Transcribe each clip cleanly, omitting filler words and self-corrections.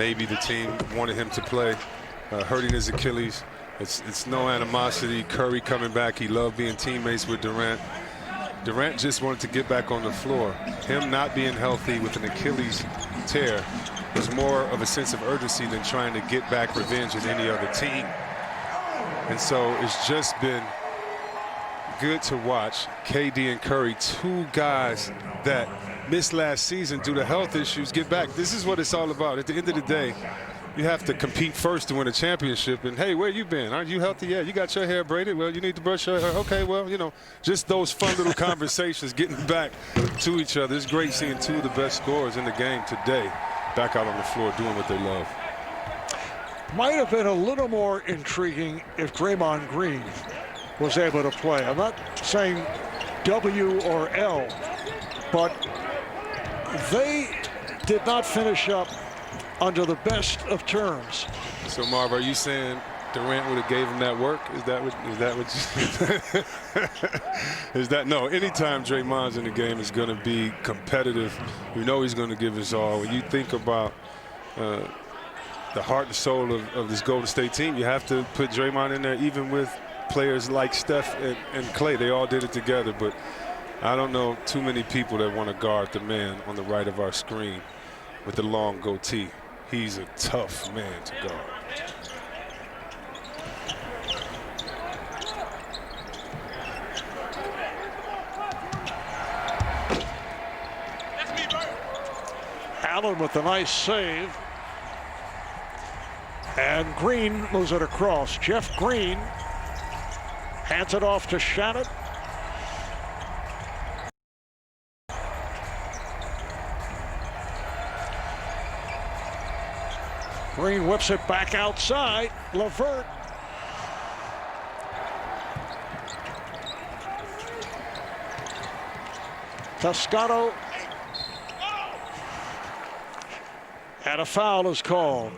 Maybe the team wanted him to play, hurting his Achilles. It's no animosity. Curry coming back. He loved being teammates with Durant. Durant just wanted to get back on the floor. Him not being healthy with an Achilles tear was more of a sense of urgency than trying to get back revenge with any other team. And so it's just been good to watch KD and Curry, two guys that missed last season due to health issues, get back. This is what it's all about. At the end of the day, you have to compete first to win a championship. And, hey, where you been? Aren't you healthy? Yeah, you got your hair braided. Well, you need to brush your hair. Okay, well, you know, just those fun little conversations, getting back to each other. It's great seeing two of the best scorers in the game today back out on the floor doing what they love. Might have been a little more intriguing if Draymond Green was able to play. I'm not saying W or L, but they did not finish up under the best of terms. So, Marv, are you saying Durant would have gave him that work? Is that what is that? No, anytime Draymond's in the game is going to be competitive. You know he's going to give his all. When you think about the heart and soul of this Golden State team, you have to put Draymond in there, even with players like Steph and Klay. They all did it together, but I don't know too many people that want to guard the man on the right of our screen with the long goatee. He's a tough man to guard. Allen with a nice save. And Green moves it across. Jeff Green hands it off to Shannon. Green whips it back outside. LeVert. Toscano. And a foul is called.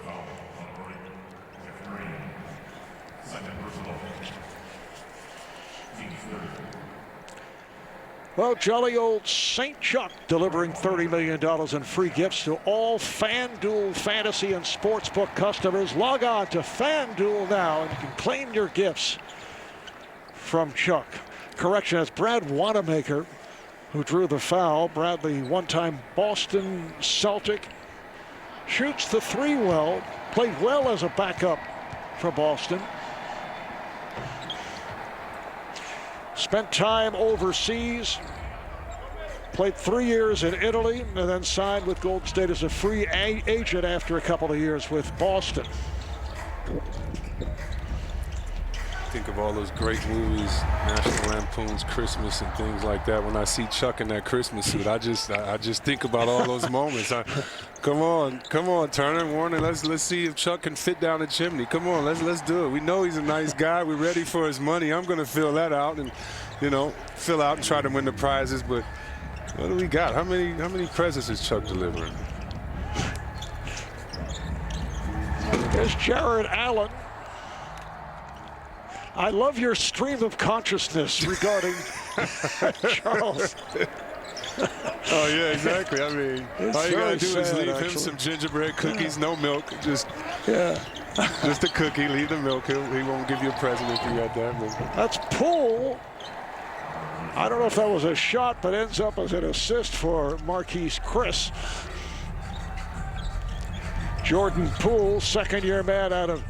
Well, jolly old St. Chuck delivering $30 million in free gifts to all FanDuel Fantasy and Sportsbook customers. Log on to FanDuel now and you can claim your gifts from Chuck. Correction, it's Brad Wanamaker who drew the foul. Bradley, one-time Boston Celtic, shoots the three well, played well as a backup for Boston. Spent time overseas, played 3 years in Italy, and then signed with Golden State as a free agent after a couple of years with Boston. Think of all those great movies, National Lampoon's Christmas and things like that. When I see Chuck in that Christmas suit, I just think about all those moments. Come on, Turner, Warner. Let's see if Chuck can fit down the chimney. Come on, let's do it. We know he's a nice guy. We're ready for his money. I'm going to fill that out and, you know, fill out and try to win the prizes. But what do we got? How many presents is Chuck delivering? There's Jared Allen. I love your stream of consciousness regarding Charles. Oh, yeah, exactly. I mean, all you got to do is leave him some gingerbread cookies, no milk. Just a cookie, leave the milk. He won't give you a present if you got that. But that's Poole. I don't know if that was a shot, but ends up as an assist for Marquise Chris. Jordan Poole, second-year man out of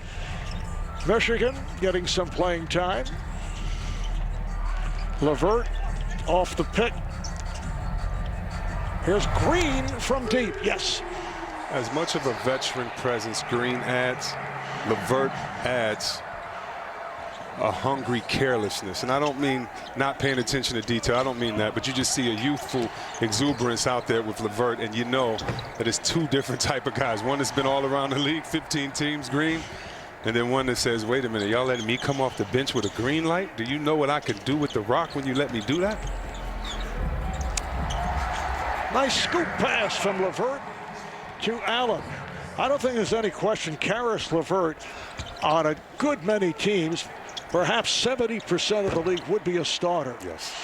Michigan, getting some playing time. LeVert off the pick. Here's Green from deep. Yes. As much of a veteran presence Green adds, LeVert adds a hungry carelessness. And I don't mean not paying attention to detail. I don't mean that. But you just see a youthful exuberance out there with LeVert, and you know that it's two different type of guys. One that's been all around the league, 15 teams, Green. And then one that says, wait a minute, y'all letting me come off the bench with a green light? Do you know what I can do with the rock when you let me do that? Nice scoop pass from LeVert to Allen. I don't think there's any question Caris LeVert on a good many teams, perhaps 70% of the league, would be a starter. Yes.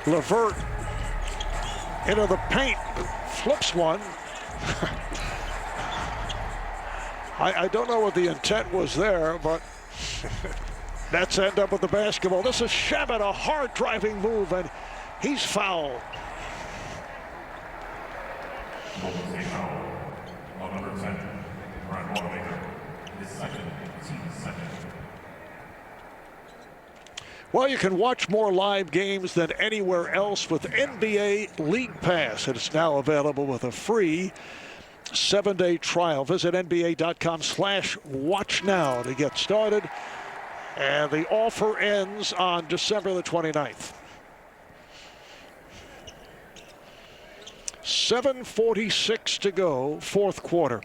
LeVert into the paint, flips one. I don't know what the intent was there, but Nets end up with the basketball. This is Shamet, a hard driving move, and he's fouled. Well, you can watch more live games than anywhere else with NBA League Pass. It's now available with a free 7-day trial. Visit NBA.com/watch now to get started. And the offer ends on December the 29th. 7:46 to go, fourth quarter.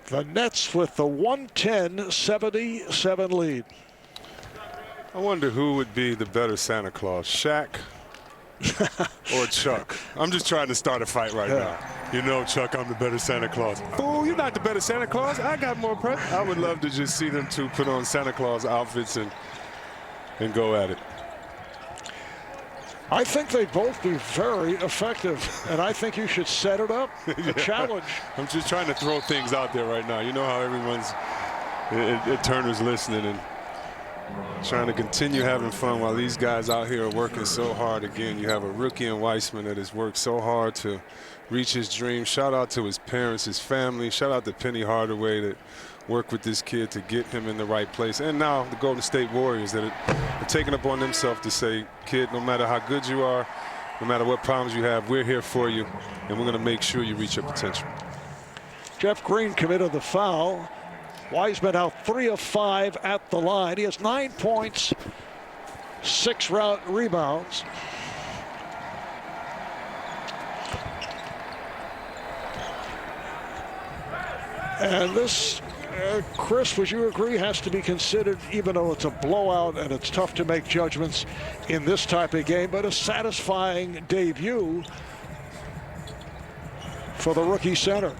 The Nets with the 110-77 lead. I wonder who would be the better Santa Claus, Shaq or Chuck? I'm just trying to start a fight right now. You know, Chuck, I'm the better Santa Claus. Fool, you're not the better Santa Claus. I got more presents. I would love to just see them two put on Santa Claus outfits and go at it. I think they'd both be very effective, and I think you should set it up, a challenge. I'm just trying to throw things out there right now. You know how everyone's at Turner's listening and trying to continue having fun while these guys out here are working so hard. Again, you have a rookie in Weissman that has worked so hard to reach his dream. Shout out to his parents, his family. Shout out to Penny Hardaway that worked with this kid to get him in the right place. And now the Golden State Warriors that are taking upon themselves to say, kid, no matter how good you are, no matter what problems you have, we're here for you, and we're going to make sure you reach your potential. Jeff Green committed the foul. Wiseman out 3 of 5 at the line. He has 9 points, 6 rebounds. And this, Chris, would you agree, has to be considered, even though it's a blowout and it's tough to make judgments in this type of game, but a satisfying debut for the rookie center.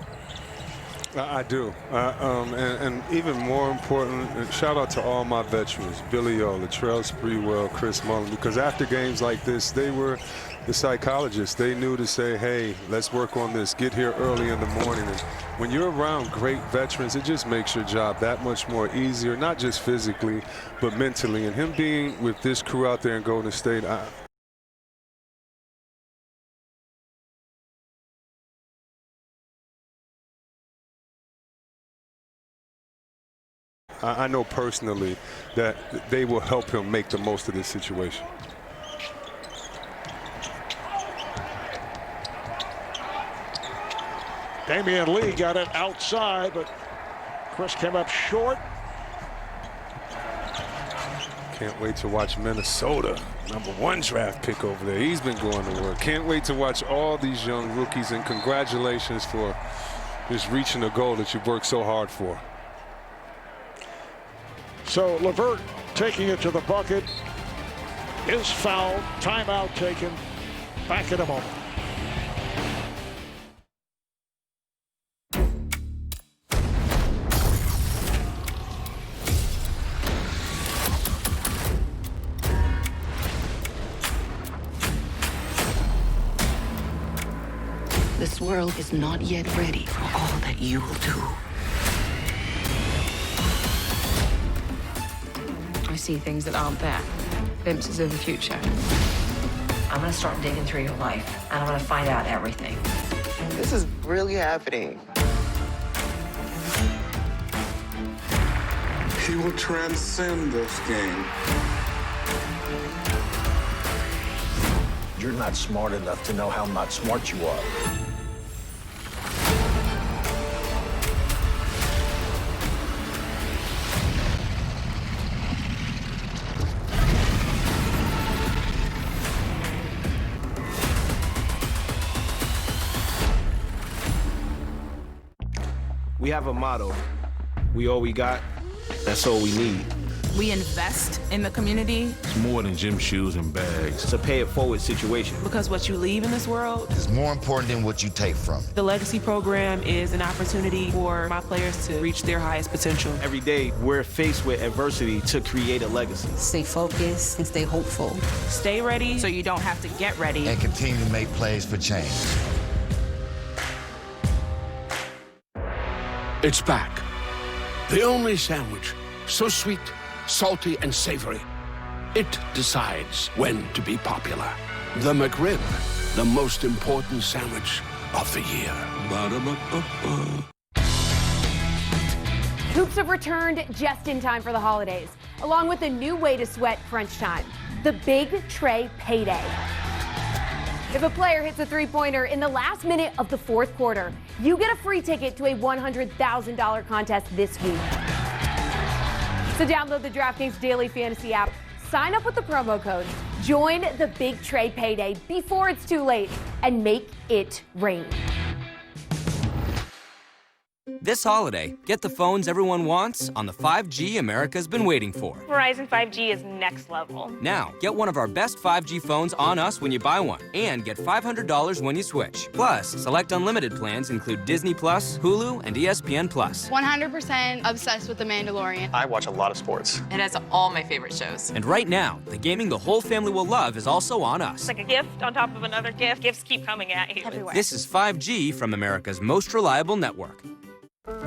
I do. And even more important, shout out to all my veterans, Billy O, Latrell Sprewell, Chris Mullin, because after games like this, they were the psychologists. They knew to say, hey, let's work on this, get here early in the morning. And when you're around great veterans, it just makes your job that much more easier, not just physically, but mentally. And him being with this crew out there in Golden State, I know personally that they will help him make the most of this situation. Damian Lee got it outside, but Chris came up short. Can't wait to watch Minnesota, #1 draft pick over there. He's been going to work. Can't wait to watch all these young rookies, and congratulations for just reaching a goal that you've worked so hard for. So LeVert taking it to the bucket is fouled. Timeout taken. Back in a moment. This world is not yet ready for all that you will do. I see things that aren't there. Glimpses of the future. I'm gonna start digging through your life, and I'm gonna find out everything. This is really happening. He will transcend this game. You're not smart enough to know how not smart you are. We have a motto. We all we got, that's all we need. We invest in the community It's more than gym shoes and bags. It's a pay-it-forward situation. because what you leave in this world, is more important than what you take from it. the Legacy program is an opportunity for my players to reach their highest potential. Every day, we're faced with adversity to create a legacy. Stay focused and stay hopeful. Stay ready so you don't have to get ready. And continue to make plays for change. It's back. The only sandwich so sweet, salty, and savory. It decides when to be popular. The McRib, the most important sandwich of the year. Ba-da-ba-ba-ba. Hoops have returned just in time for the holidays, along with a new way to sweat crunch time, the Big Tray Payday. If a player hits a three-pointer in the last minute of the fourth quarter, you get a free ticket to a $100,000 contest this week. So download the DraftKings Daily Fantasy app, sign up with the promo code, join the Big Tray Payday before it's too late, and make it rain. This holiday, get the phones everyone wants on the 5G America's been waiting for. Verizon 5G is next level. Now, get one of our best 5G phones on us when you buy one, and get $500 when you switch. Plus, select unlimited plans include Disney Plus, Hulu, and ESPN Plus. 100% obsessed with The Mandalorian. I watch a lot of sports. It has all my favorite shows. And right now, the gaming the whole family will love is also on us. It's like a gift on top of another gift. Gifts keep coming at you. Everywhere. This is 5G from America's most reliable network.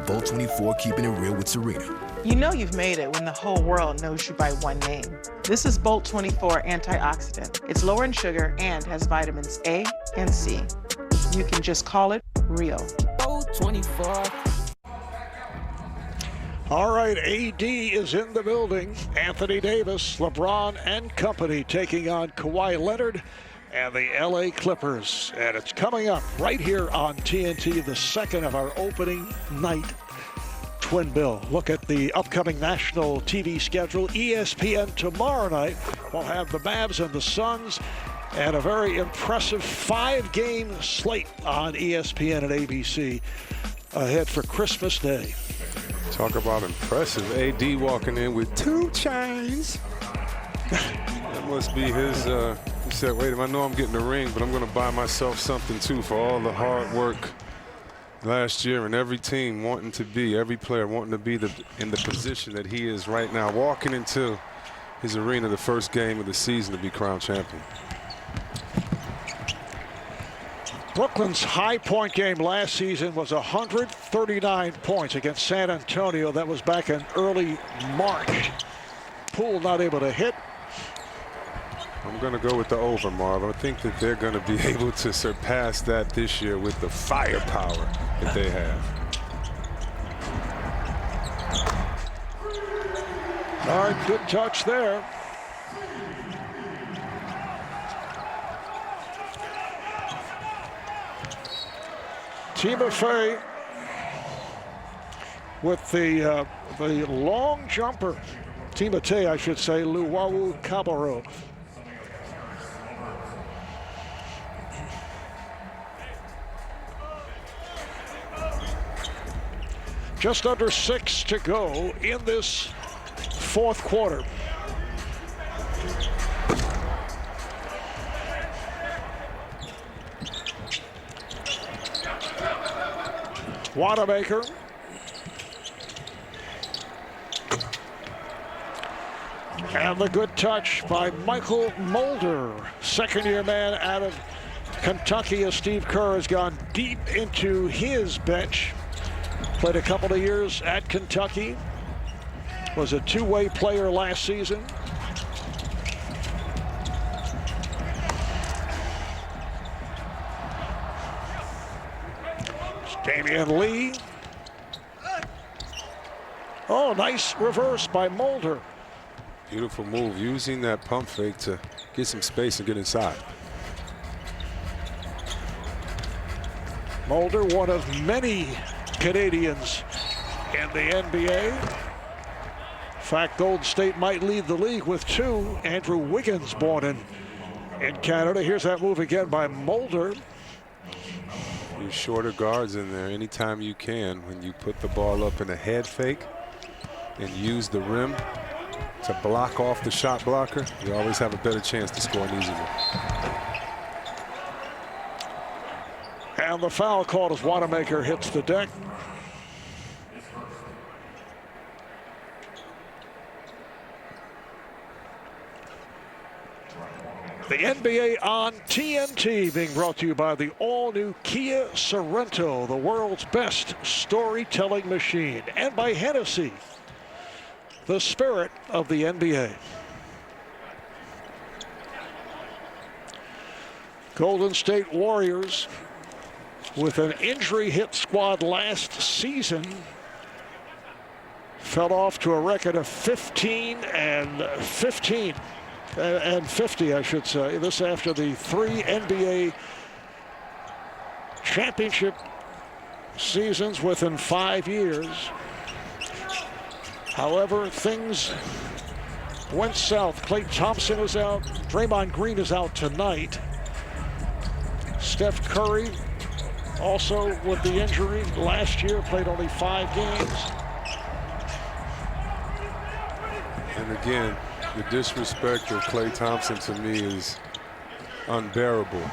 Bolt 24, keeping it real with Serena. You know you've made it when the whole world knows you by one name. This is Bolt 24 antioxidant. It's lower in sugar and has vitamins A and C. You can just call it real. Bolt 24. All right, AD is in the building. Anthony Davis, LeBron and company taking on Kawhi Leonard and the LA Clippers. And it's coming up right here on TNT, the second of our opening night twin bill. Look at the upcoming national TV schedule. ESPN tomorrow night will have the Mavs and the Suns, and a very impressive 5-game slate on ESPN and ABC ahead for Christmas Day. Talk about impressive. AD walking in with 2 chains. That must be his, he said, wait a minute, I know I'm getting a ring, but I'm going to buy myself something too for all the hard work last year, and every team wanting to be, every player wanting to be in the position that he is right now, walking into his arena the first game of the season to be crowned champion. Brooklyn's high point game last season was 139 points against San Antonio. That was back in early March. Poole not able to hit. I'm going to go with the over, Marv. I think that they're going to be able to surpass that this year with the firepower that they have. All right, good touch there. Timofey with the long jumper. Timotei, I should say, Luwawu Cabarro. Just under 6 to go in this fourth quarter. Wanamaker. And the good touch by Michael Mulder, second-year man out of Kentucky, as Steve Kerr has gone deep into his bench. Played a couple of years at Kentucky. Was a two-way player last season. Damian Lee. Oh, nice reverse by Mulder. Beautiful move, using that pump fake to get some space and get inside. Mulder, one of many Canadians in the NBA. In fact, Golden State might lead the league with 2. Andrew Wiggins born in Canada. Here's that move again by Mulder. Use shorter guards in there anytime you can when you put the ball up in a head fake and use the rim to block off the shot blocker, you always have a better chance to score an easy one. And the foul called as Wanamaker hits the deck. The NBA on TNT being brought to you by the all-new Kia Sorento, the world's best storytelling machine, and by Hennessy, the spirit of the NBA. Golden State Warriors, with an injury-hit squad last season, fell off to a record of 15 and 50, I should say. This after the 3 NBA championship seasons within 5 years. However, things went south. Klay Thompson is out. Draymond Green is out tonight. Steph Curry also with the injury last year, played only 5 games. And again, the disrespect of Klay Thompson to me is unbearable.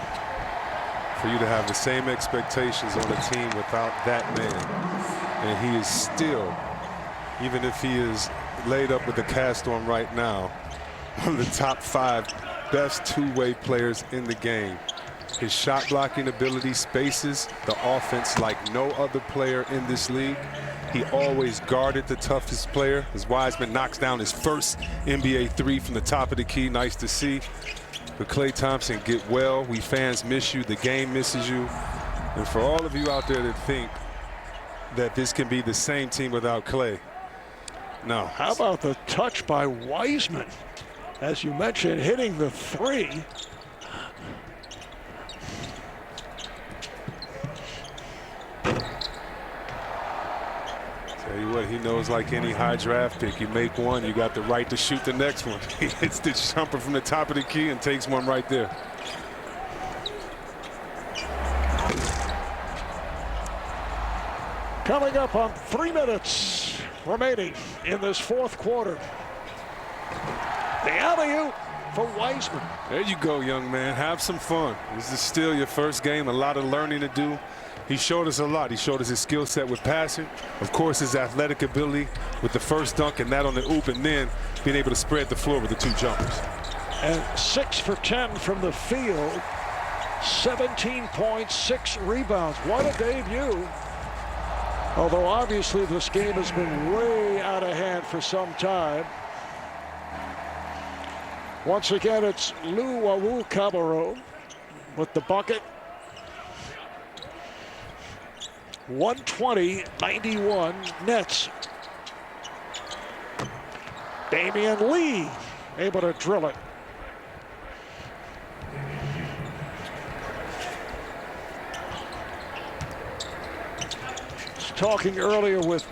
For you to have the same expectations on a team without that man. And he is still, even if he is laid up with a cast on right now, one of the top 5 best two-way players in the game. His shot blocking ability spaces the offense like no other player in this league. He always guarded the toughest player. As Wiseman knocks down his first NBA 3 from the top of the key. Nice to see. But Klay Thompson, get well. We fans miss you. The game misses you. And for all of you out there that think that this can be the same team without Klay, no. How about the touch by Wiseman? As you mentioned, hitting the 3. Tell you what, he knows like any high draft pick. You make one, you got the right to shoot the next one. He hits the jumper from the top of the key and takes one right there. Coming up on 3 minutes remaining in this 4th quarter. The alley-oop for Wiseman. There you go, young man. Have some fun. This is still your first game. A lot of learning to do. He showed us a lot. He showed us his skill set with passing. Of course, his athletic ability with the first dunk and that on the oop, and then being able to spread the floor with the 2 jumpers. And 6 for 10 from the field. 17 points, 6 rebounds. What a debut. Although obviously this game has been way out of hand for some time. Once again, it's Luwawu-Cabarrot with the bucket. 120-91 Nets. Damian Lee able to drill it. Talking earlier with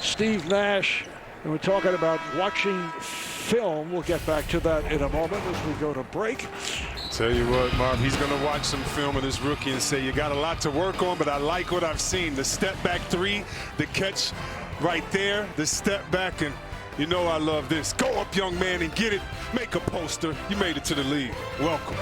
Steve Nash, and we're talking about watching film. We'll get back to that in a moment as we go to break. Tell you what, Marv, he's going to watch some film of this rookie and say, you got a lot to work on, but I like what I've seen. The step back 3, the catch right there, the step back, and you know I love this. Go up, young man, and get it. Make a poster. You made it to the league. Welcome.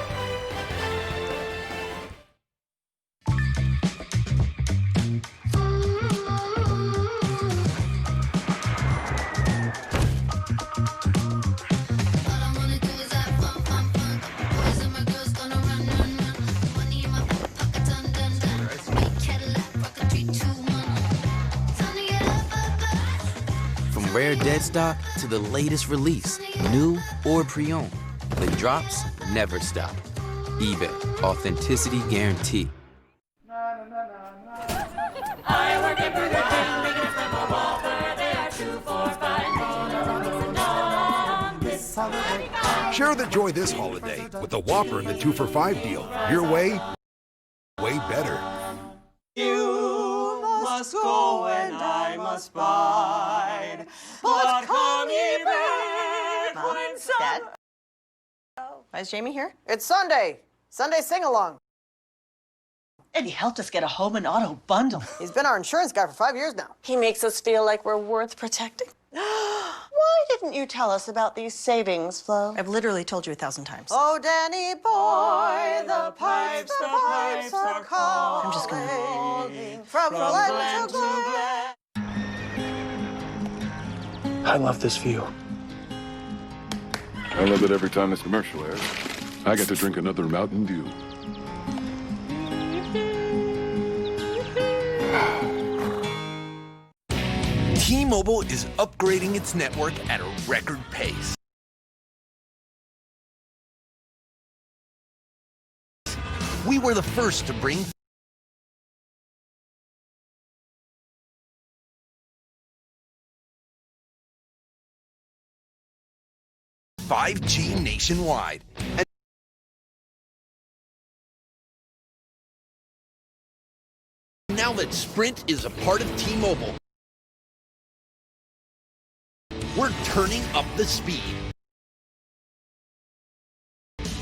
Rare dead stock to the latest release, new or pre-owned. The drops never stop. eBay, authenticity guarantee. Share the joy this holiday with the Whopper and the 2 for $5 deal. Your way, way better. You must go and I must bide. But come ye back when Dad? Why is Jamie here? It's Sunday. Sunday sing-along. And he helped us get a home and auto bundle. He's been our insurance guy for 5 years now. He makes us feel like we're worth protecting. Why didn't you tell us about these savings, Flo? I've literally told you 1,000 times. Oh, Danny boy, the pipes are calling. I'm just gonna... From Glen to Glen. I love this view. I love it every time this commercial airs. I get to drink another Mountain Dew. T-Mobile is upgrading its network at a record pace. We were the first to bring 5G nationwide. And now that Sprint is a part of T-Mobile, we're turning up the speed.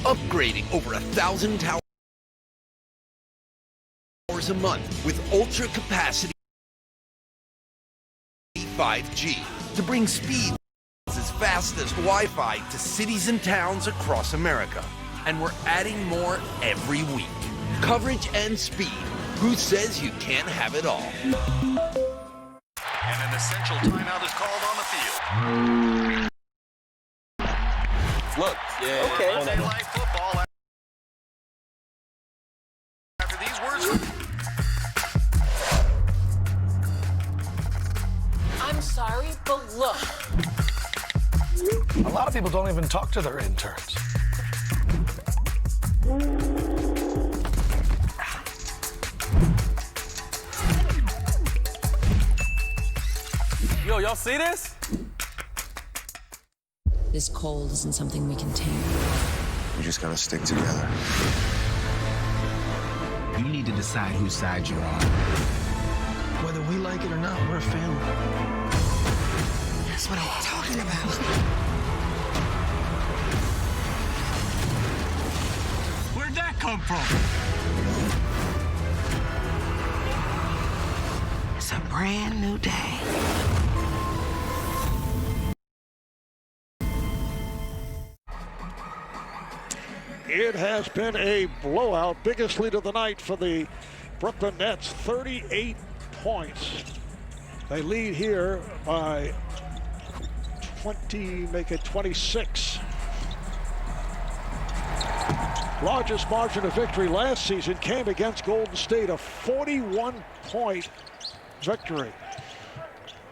Upgrading over 1,000 towers a month with ultra capacity 5G to bring speed as fast as Wi-Fi to cities and towns across America. And we're adding more every week. Coverage and speed. Who says you can't have it all? And an essential timeout is called on the field. Look, yeah. Okay. Monday Night Football. After these words. I'm sorry, but look. A lot of people don't even talk to their interns. Yo, y'all see this? This cold isn't something we can tame. We just gotta stick together. You need to decide whose side you're on. Whether we like it or not, we're a family. That's what I'm talking about. Where'd that come from? It's a brand new day. It has been a blowout. Biggest lead of the night for the Brooklyn Nets, 38 points. They lead here by 20, make it 26. Largest margin of victory last season came against Golden State, a 41-point victory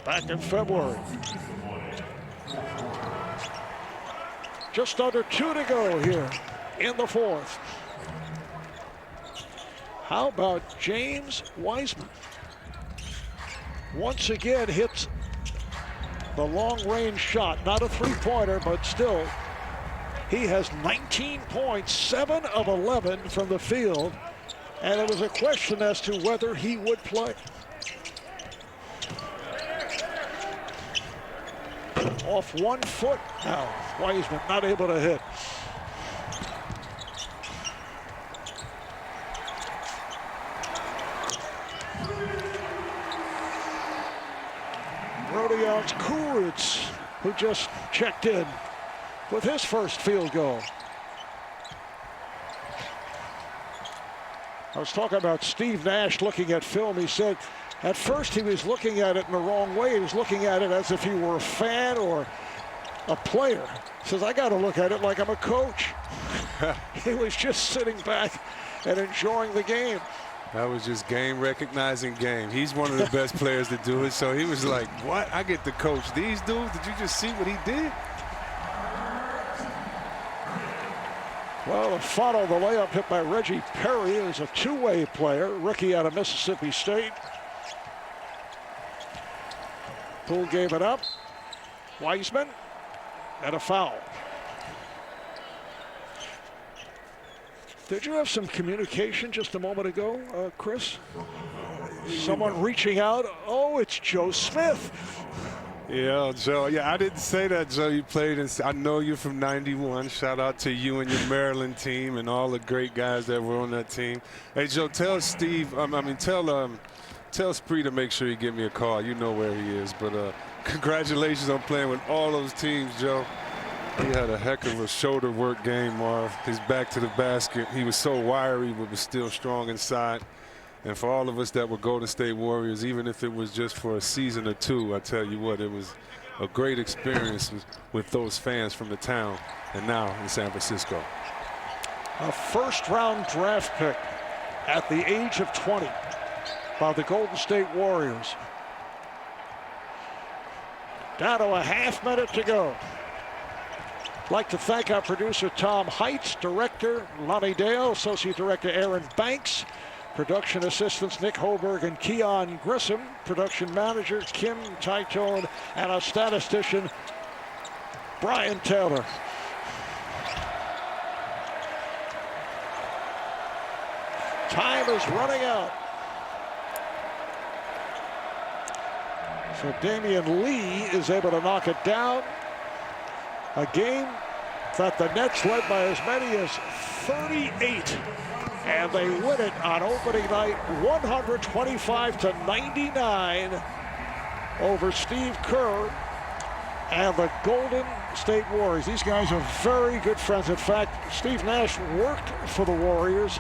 back in February. Just under 2 to go here in the fourth. How about James Wiseman? Once again hits the long-range shot. Not a three-pointer, but still. He has 19 points, 7 of 11 from the field. And it was a question as to whether he would play. Off 1 foot now. Wiseman not able to hit. Rodions Kurucs, who just checked in with his first field goal. I was talking about Steve Nash looking at film. He said at first he was looking at it in the wrong way. He was looking at it as if he were a fan or a player. He says, I got to look at it like I'm a coach. He was just sitting back and enjoying the game. That was just game recognizing game. He's one of the best players to do it. So he was like, what? I get to coach these dudes? Did you just see what he did? Well, the follow, the layup hit by Reggie Perry, is a two-way player, rookie out of Mississippi State. Poole gave it up. Wiseman, and a foul. Did you have some communication just a moment ago, Chris? Someone reaching out. Oh, it's Joe Smith. Yeah, Joe. Yeah, I didn't say that, Joe. You played in, I know you from '91. Shout out to you and your Maryland team and all the great guys that were on that team. Hey, Joe, tell Steve, tell Spree to make sure he give me a call. You know where he is. But Congratulations on playing with all those teams, Joe. He had a heck of a shoulder work game, Marv. His back to the basket. He was so wiry, but was still strong inside. And for all of us that were Golden State Warriors, even if it was just for a season or two, I tell you what, it was a great experience with those fans from the town and now in San Francisco. A first-round draft pick at the age of 20 by the Golden State Warriors. Down to a half minute to go. I'd like to thank our producer Tom Heitz, director Lonnie Dale, associate director Aaron Banks, production assistants Nick Holberg and Keon Grissom, production manager Kim Titone, and our statistician Brian Taylor. Time is running out. So Damian Lee is able to knock it down. A game that the Nets led by as many as 38. And they win it on opening night 125-99 over Steve Kerr and the Golden State Warriors. These guys are very good friends. In fact, Steve Nash worked for the Warriors